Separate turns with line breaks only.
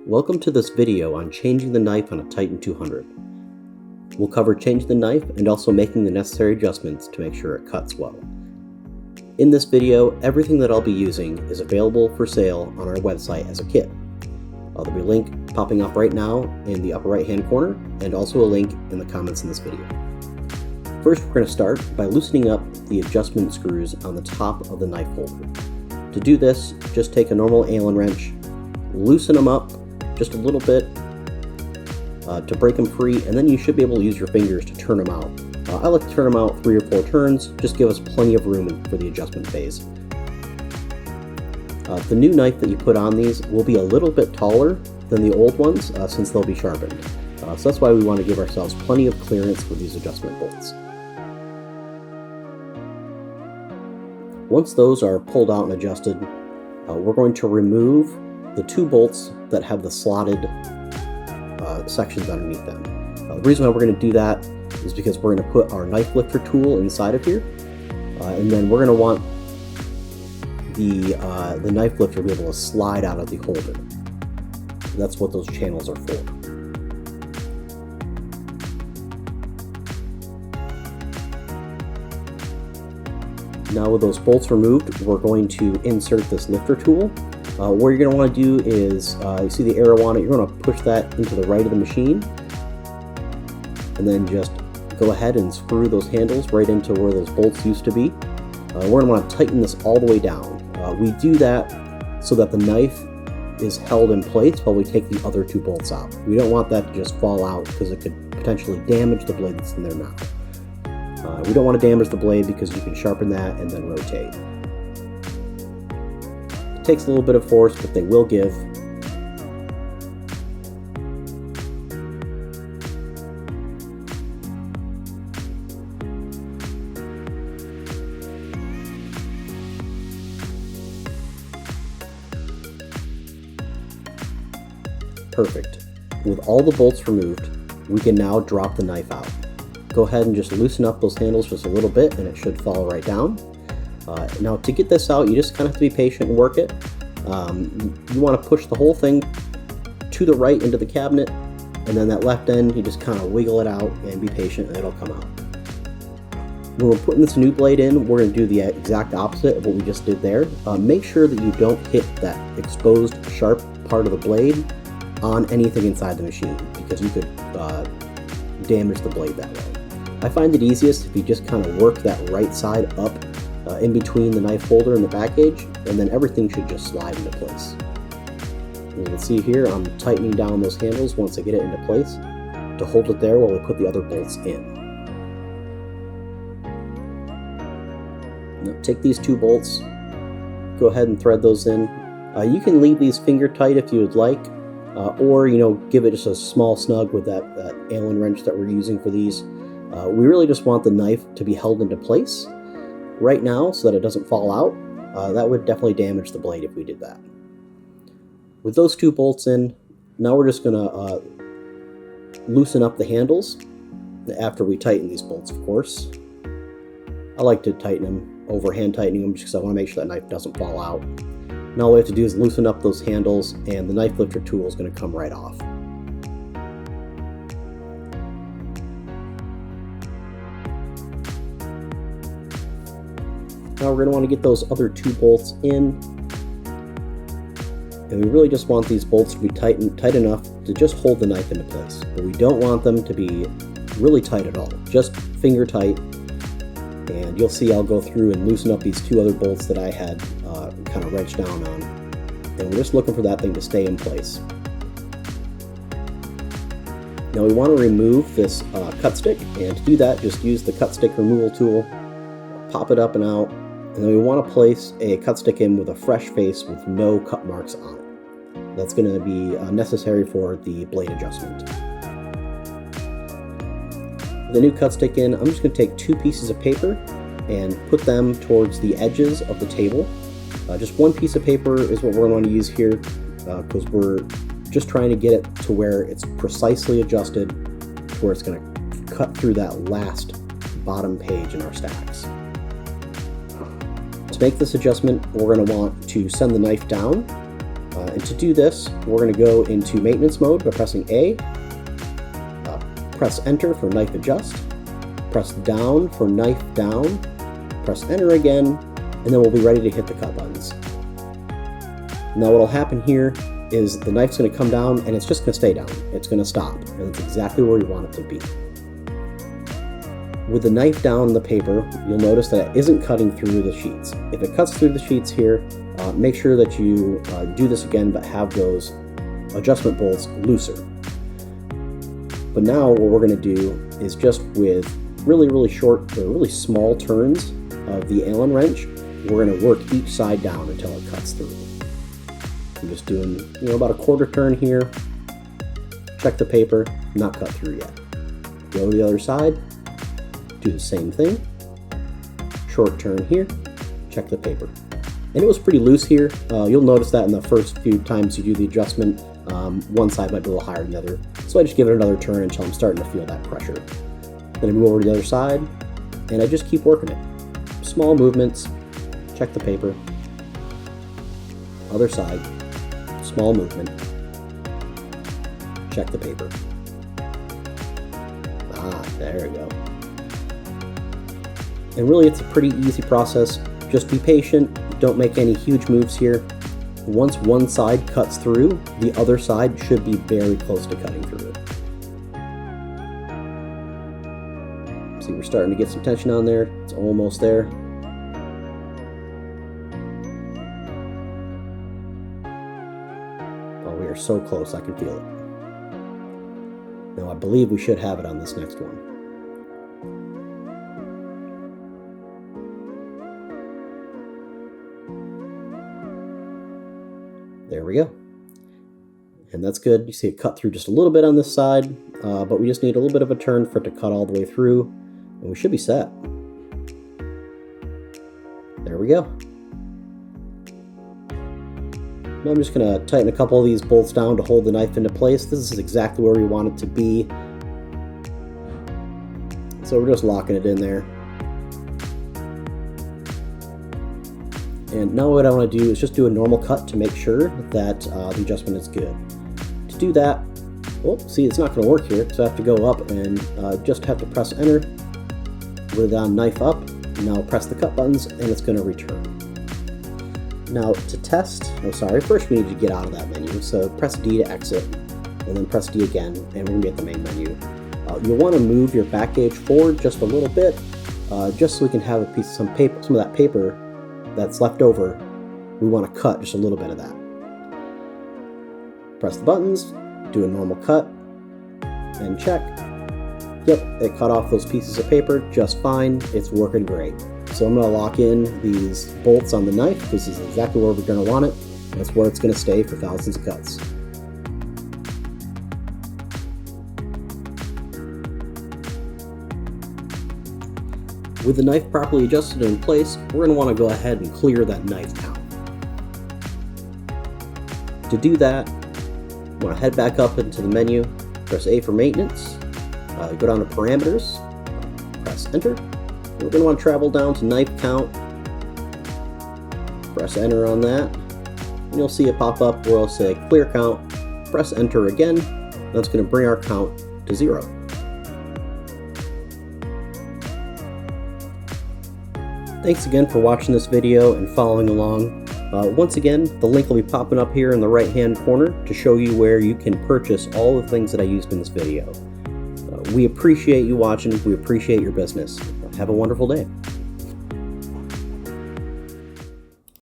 Welcome to this video on changing the knife on a Titan 200. We'll cover changing the knife and also making the necessary adjustments to make sure it cuts well. In this video, everything that I'll be using is available for sale on our website as a kit. There'll be a link popping up right now in the upper right hand corner and also a link in the comments in this video. First, we're going to start by loosening up the adjustment screws on the top of the knife holder. To do this, just take a normal Allen wrench, loosen them up just a little bit to break them free, and then you should be able to use your fingers to turn them out. I like to turn them out 3 or 4 turns, just give us plenty of room for the adjustment phase. The new knife that you put on these will be a little bit taller than the old ones since they'll be sharpened. So that's why we want to give ourselves plenty of clearance with these adjustment bolts. Once those are pulled out and adjusted, we're going to remove the 2 bolts that have the slotted sections underneath them. The reason why we're going to do that is because we're going to put our knife lifter tool inside of here, and then we're going to want the knife lifter to be able to slide out of the holder. That's what those channels are for. Now with those bolts removed, we're going to insert this lifter tool. What you're going to want to do is, you see the arrow on it, you're going to push that into the right of the machine, and then just go ahead and screw those handles right into where those bolts used to be. We're going to want to tighten this all the way down. We do that so that the knife is held in place while we take the other 2 bolts out. We don't want that to just fall out because it could potentially damage the blade that's in there now. We don't want to damage the blade because you can sharpen that and then rotate. It takes a little bit of force, but they will give. Perfect. With all the bolts removed, we can now drop the knife out. Go ahead and just loosen up those handles just a little bit and it should fall right down. Now to get this out, you just kind of have to be patient and work it. You want to push the whole thing to the right into the cabinet, and then that left end, you just kind of wiggle it out and be patient and it'll come out. When we're putting this new blade in, we're going to do the exact opposite of what we just did there. Make sure that you don't hit that exposed sharp part of the blade on anything inside the machine, because you could damage the blade that way. I find it easiest if you just kind of work that right side up in between the knife holder and the back edge, and then everything should just slide into place. And you can see here I'm tightening down those handles once I get it into place to hold it there while we put the other bolts in. Now take these 2 bolts, go ahead and thread those in. You can leave these finger tight if you would like, or give it just a small snug with that Allen wrench that we're using for these. We really just want the knife to be held into place right now so that it doesn't fall out. That would definitely damage the blade if we did that. With those 2 bolts in, now we're just going to loosen up the handles after we tighten these bolts, of course. I like to tighten them, hand tightening them, just because I want to make sure that knife doesn't fall out. Now all we have to do is loosen up those handles, and the knife lifter tool is going to come right off. Now we're going to want to get those other 2 bolts in, and we really just want these bolts to be tight enough to just hold the knife into place. But we don't want them to be really tight at all, just finger tight. And you'll see I'll go through and loosen up these 2 other bolts that I had kind of wrenched down on, and we're just looking for that thing to stay in place. Now we want to remove this cut stick, and to do that just use the cut stick removal tool, pop it up and out. And then we want to place a cut stick in with a fresh face with no cut marks on it. That's going to be necessary for the blade adjustment. With the new cut stick in, I'm just going to take 2 pieces of paper and put them towards the edges of the table. Just 1 piece of paper is what we're going to want to use here, because we're just trying to get it to where it's precisely adjusted to where it's going to cut through that last bottom page in our stacks. To make this adjustment, we're going to want to send the knife down And to do this, we're going to go into maintenance mode by pressing A, press enter for knife adjust, press down for knife down, press enter again, and then we'll be ready to hit the cut buttons. Now what will happen here is the knife's going to come down and it's just going to stay down. It's going to stop, and it's exactly where you want it to be. With the knife down the paper, you'll notice that it isn't cutting through the sheets. If it cuts through the sheets here, make sure that you do this again, but have those adjustment bolts looser. But now what we're going to do is just with really short or really small turns of the Allen wrench, we're going to work each side down until it cuts through. I'm just doing about a quarter turn here. Check the paper, not cut through yet. Go to the other side, do the same thing. Short turn here, check the paper. And it was pretty loose here. You'll notice that in the first few times you do the adjustment, one side might be a little higher than the other. So I just give it another turn until I'm starting to feel that pressure. Then I move over to the other side, and I just keep working it. Small movements, check the paper. Other side, small movement, check the paper. There we go. And really it's a pretty easy process. Just be patient, don't make any huge moves here. Once one side cuts through, the other side should be very close to cutting through. See, we're starting to get some tension on there. It's almost there. Oh, we are so close, I can feel it. Now I believe we should have it on this next one. There we go. And that's good. You see it cut through just a little bit on this side, but we just need a little bit of a turn for it to cut all the way through, and we should be set. There we go. Now I'm just going to tighten a couple of these bolts down to hold the knife into place. This is exactly where we want it to be. So we're just locking it in there. And now what I want to do is just do a normal cut to make sure that the adjustment is good. To do that, oh, see, it's not going to work here, so I have to go up and just have to press enter with knife up. Now press the cut buttons, and it's going to return. Now to test, first we need to get out of that menu, so press D to exit, and then press D again, and we're going to be at the main menu. You'll want to move your back gauge forward just a little bit, just so we can have a piece, some of that paper that's left over. We want to cut just a little bit of that. Press the buttons, do a normal cut, and check. Yep, it cut off those pieces of paper just fine. It's working great. So I'm going to lock in these bolts on the knife. This is exactly where we're going to want it. That's where it's going to stay for thousands of cuts. With the knife properly adjusted in place, we're going to want to go ahead and clear that knife count. To do that, you want to head back up into the menu, press A for maintenance, go down to parameters, press enter. We're going to want to travel down to knife count, press enter on that, and you'll see it pop up where it'll say clear count. Press enter again, that's going to bring our count to 0. Thanks again for watching this video and following along. Once again, the link will be popping up here in the right hand corner to show you where you can purchase all the things that I used in this video. We appreciate you watching. We appreciate your business. Have a wonderful day.